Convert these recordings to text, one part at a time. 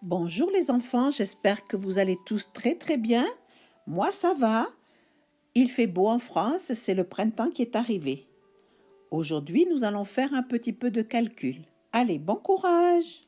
Bonjour les enfants, j'espère que vous allez tous très bien. Moi ça va. Il fait beau en France, c'est le printemps qui est arrivé. Aujourd'hui, nous allons faire un petit peu de calcul. Allez, bon courage!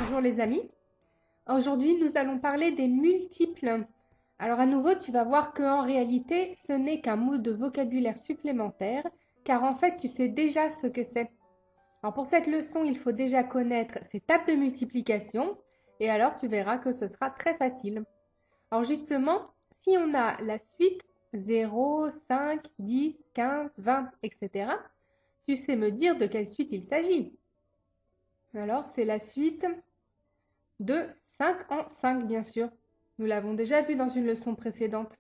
Bonjour les amis. Aujourd'hui, nous allons parler des multiples. Alors à nouveau, tu vas voir qu'en réalité, ce n'est qu'un mot de vocabulaire supplémentaire, car en fait, tu sais déjà ce que c'est. Alors pour cette leçon, il faut déjà connaître ces tables de multiplication, et alors tu verras que ce sera très facile. Alors justement, si on a la suite 0, 5, 10, 15, 20, etc., tu sais me dire de quelle suite il s'agit. Alors c'est la suite de 5 en 5, bien sûr. Nous l'avons déjà vu dans une leçon précédente.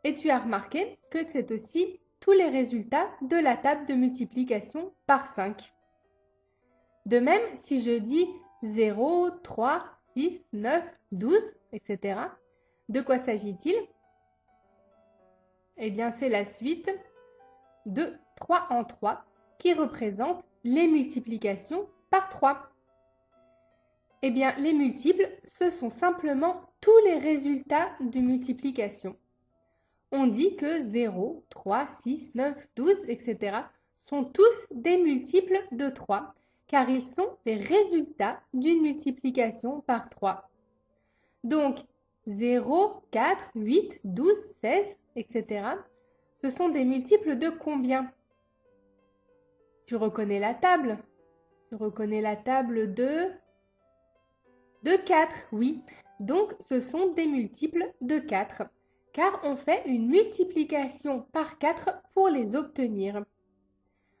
Et tu as remarqué que c'est aussi tous les résultats de la table de multiplication par 5. De même, si je dis 0, 3, 6, 9, 12, etc., de quoi s'agit-il? Eh bien, c'est la suite de 3 en 3 qui représente les multiplications par 3. Eh bien, les multiples, ce sont simplement tous les résultats de multiplication. On dit que 0, 3, 6, 9, 12, etc. sont tous des multiples de 3, car ils sont les résultats d'une multiplication par 3. Donc, 0, 4, 8, 12, 16, etc. Ce sont des multiples de combien? Tu reconnais la table? Tu reconnais la table de 4, oui. Donc, ce sont des multiples de 4, car on fait une multiplication par 4 pour les obtenir.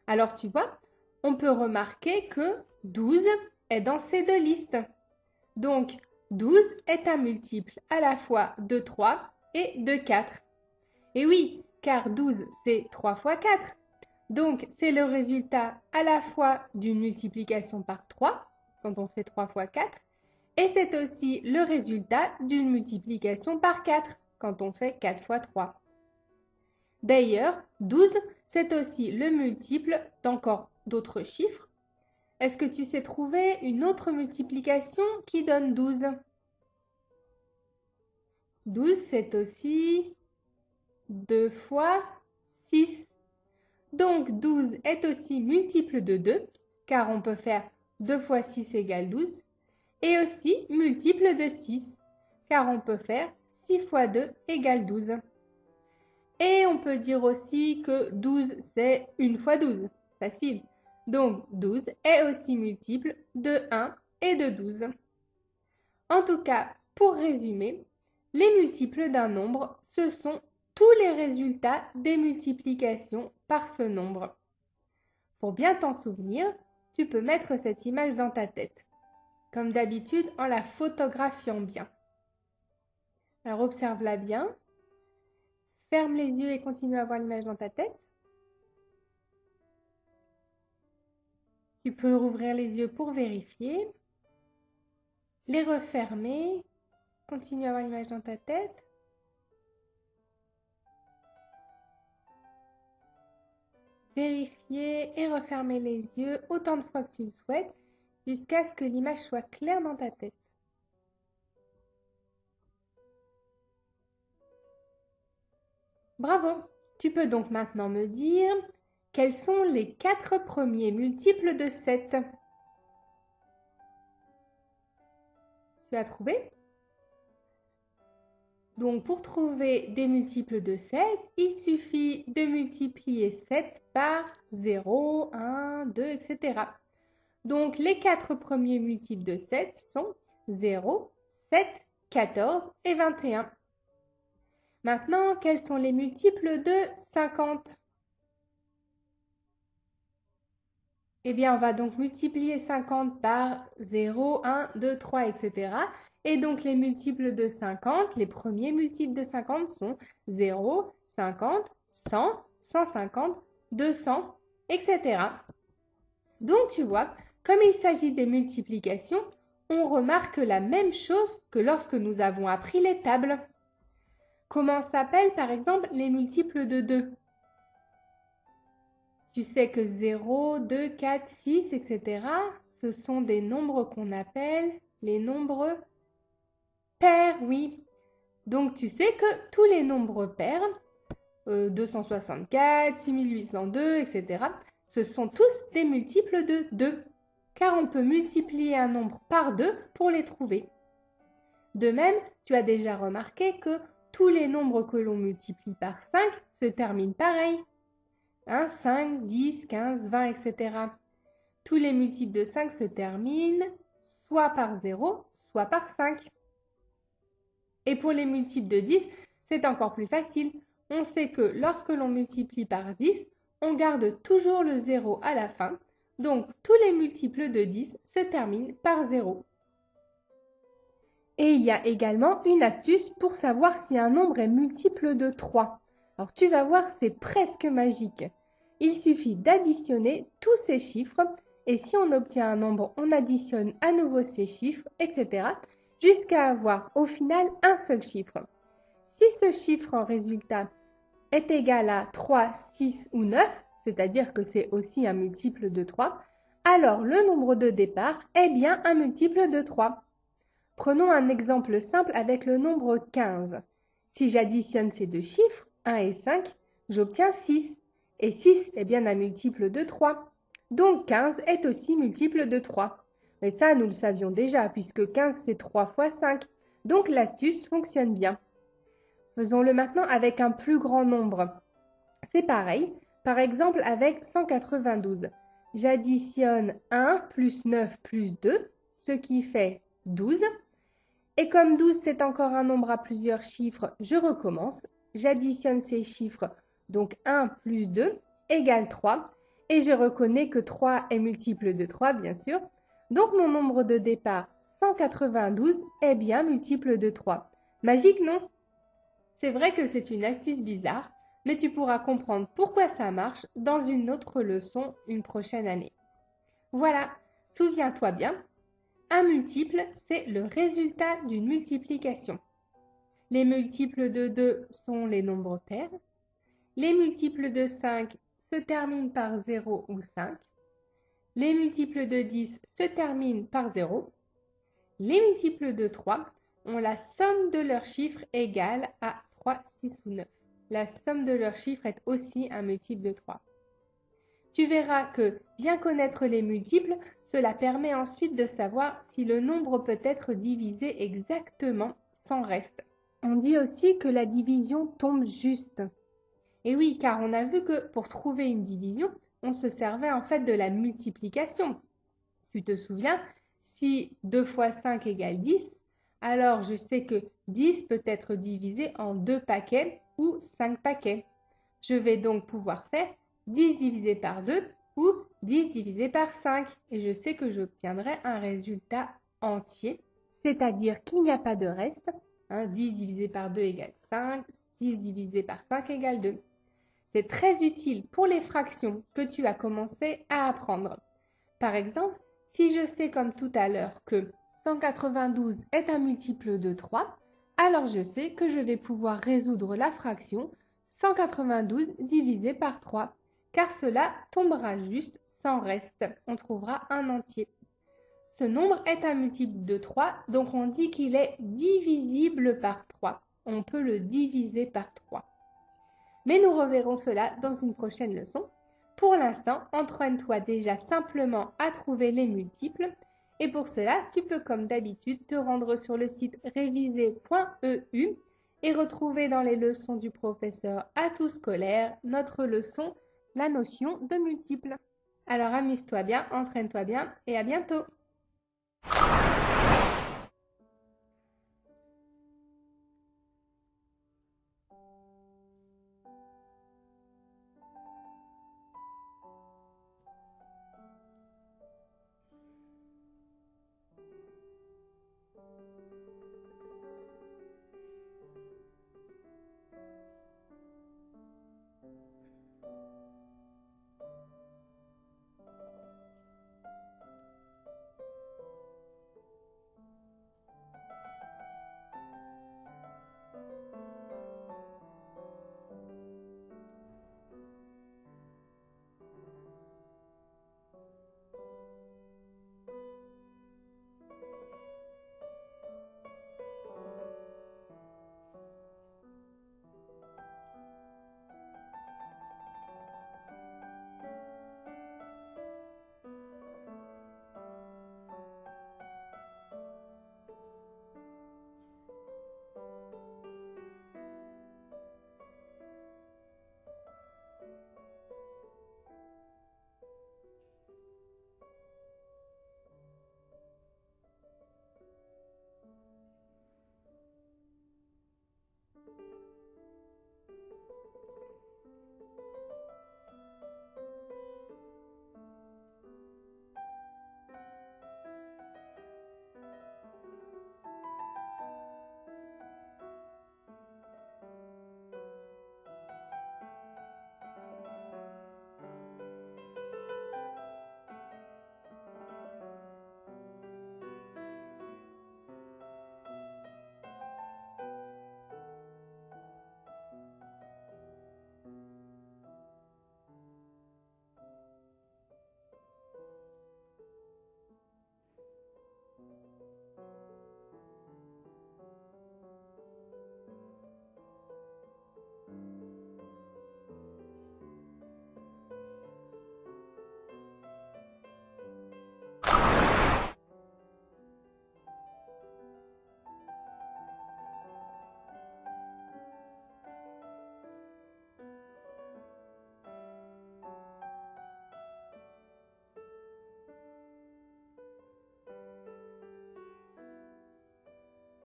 Alors, tu vois, on peut remarquer que 12 est dans ces deux listes. Donc, 12 est un multiple à la fois de 3 et de 4. Et oui, car 12, c'est 3 fois 4. Donc, c'est le résultat à la fois d'une multiplication par 3, quand on fait 3 fois 4, et c'est aussi le résultat d'une multiplication par 4, quand on fait 4 fois 3. D'ailleurs, 12, c'est aussi le multiple d'encore d'autres chiffres. Est-ce que tu sais trouver une autre multiplication qui donne 12? 12, c'est aussi 2 fois 6. Donc 12 est aussi multiple de 2, car on peut faire 2 fois 6 égale 12, et aussi multiple de 6, car on peut faire 6 fois 2 égale 12. Et on peut dire aussi que 12, c'est 1 fois 12. Facile. Donc 12 est aussi multiple de 1 et de 12. En tout cas, pour résumer, les multiples d'un nombre, ce sont tous les résultats des multiplications par ce nombre. Pour bien t'en souvenir, tu peux mettre cette image dans ta tête, comme d'habitude en la photographiant bien. Alors observe-la bien. Ferme les yeux et continue à voir l'image dans ta tête. Tu peux rouvrir les yeux pour vérifier. Les refermer. Continue à voir l'image dans ta tête. Vérifier et refermer les yeux autant de fois que tu le souhaites jusqu'à ce que l'image soit claire dans ta tête. Bravo! Tu peux donc maintenant me dire quels sont les 4 premiers multiples de 7. Tu as trouvé? Donc, pour trouver des multiples de 7, il suffit de multiplier 7 par 0, 1, 2, etc. Donc, les 4 premiers multiples de 7 sont 0, 7, 14 et 21. Maintenant, quels sont les multiples de 50? Eh bien, on va donc multiplier 50 par 0, 1, 2, 3, etc. Et donc, les multiples de 50, les premiers multiples de 50 sont 0, 50, 100, 150, 200, etc. Donc, tu vois, comme il s'agit des multiplications, on remarque la même chose que lorsque nous avons appris les tables. Comment s'appellent, par exemple, les multiples de 2? Tu sais que 0, 2, 4, 6, etc., ce sont des nombres qu'on appelle les nombres pairs, oui. Donc, tu sais que tous les nombres pairs, 264, 6802, etc., ce sont tous des multiples de 2, car on peut multiplier un nombre par 2 pour les trouver. De même, tu as déjà remarqué que tous les nombres que l'on multiplie par 5 se terminent pareil. 5, 10, 15, 20, etc. Tous les multiples de 5 se terminent soit par 0, soit par 5. Et pour les multiples de 10, c'est encore plus facile. On sait que lorsque l'on multiplie par 10, on garde toujours le 0 à la fin. Donc, tous les multiples de 10 se terminent par 0. Et il y a également une astuce pour savoir si un nombre est multiple de 3. Alors, tu vas voir, c'est presque magique. Il suffit d'additionner tous ces chiffres et si on obtient un nombre, on additionne à nouveau ces chiffres, etc. jusqu'à avoir au final un seul chiffre. Si ce chiffre en résultat est égal à 3, 6 ou 9, c'est-à-dire que c'est aussi un multiple de 3, alors le nombre de départ est bien un multiple de 3. Prenons un exemple simple avec le nombre 15. Si j'additionne ces deux chiffres, 1 et 5, j'obtiens 6. Et 6 est bien un multiple de 3. Donc 15 est aussi multiple de 3. Mais ça, nous le savions déjà, puisque 15, c'est 3 fois 5. Donc l'astuce fonctionne bien. Faisons-le maintenant avec un plus grand nombre. C'est pareil, par exemple avec 192. J'additionne 1 plus 9 plus 2, ce qui fait 12. Et comme 12, c'est encore un nombre à plusieurs chiffres, je recommence. J'additionne ces chiffres, donc 1 plus 2 égale 3. Et je reconnais que 3 est multiple de 3, bien sûr. Donc mon nombre de départ, 192, est bien multiple de 3. Magique, non? C'est vrai que c'est une astuce bizarre, mais tu pourras comprendre pourquoi ça marche dans une autre leçon une prochaine année. Voilà, souviens-toi bien. Un multiple, c'est le résultat d'une multiplication. Les multiples de 2 sont les nombres pairs. Les multiples de 5 se terminent par 0 ou 5. Les multiples de 10 se terminent par 0. Les multiples de 3 ont la somme de leurs chiffres égale à 3, 6 ou 9. La somme de leurs chiffres est aussi un multiple de 3. Tu verras que bien connaître les multiples, cela permet ensuite de savoir si le nombre peut être divisé exactement sans reste. On dit aussi que la division tombe juste. Et oui, car on a vu que pour trouver une division, on se servait en fait de la multiplication. Tu te souviens, si 2 fois 5 égale 10, alors je sais que 10 peut être divisé en 2 paquets ou 5 paquets. Je vais donc pouvoir faire 10 divisé par 2 ou 10 divisé par 5 et je sais que j'obtiendrai un résultat entier, c'est-à-dire qu'il n'y a pas de reste 10 divisé par 2 égale 5, 10 divisé par 5 égale 2. C'est très utile pour les fractions que tu as commencé à apprendre. Par exemple, si je sais comme tout à l'heure que 192 est un multiple de 3, alors je sais que je vais pouvoir résoudre la fraction 192 divisé par 3, car cela tombera juste sans reste. On trouvera un entier. Ce nombre est un multiple de 3, donc on dit qu'il est divisible par 3. On peut le diviser par 3. Mais nous reverrons cela dans une prochaine leçon. Pour l'instant, entraîne-toi déjà simplement à trouver les multiples. Et pour cela, tu peux comme d'habitude te rendre sur le site réviser.eu et retrouver dans les leçons du professeur Atout Scolaire notre leçon La notion de multiples. Alors amuse-toi bien, entraîne-toi bien et à bientôt!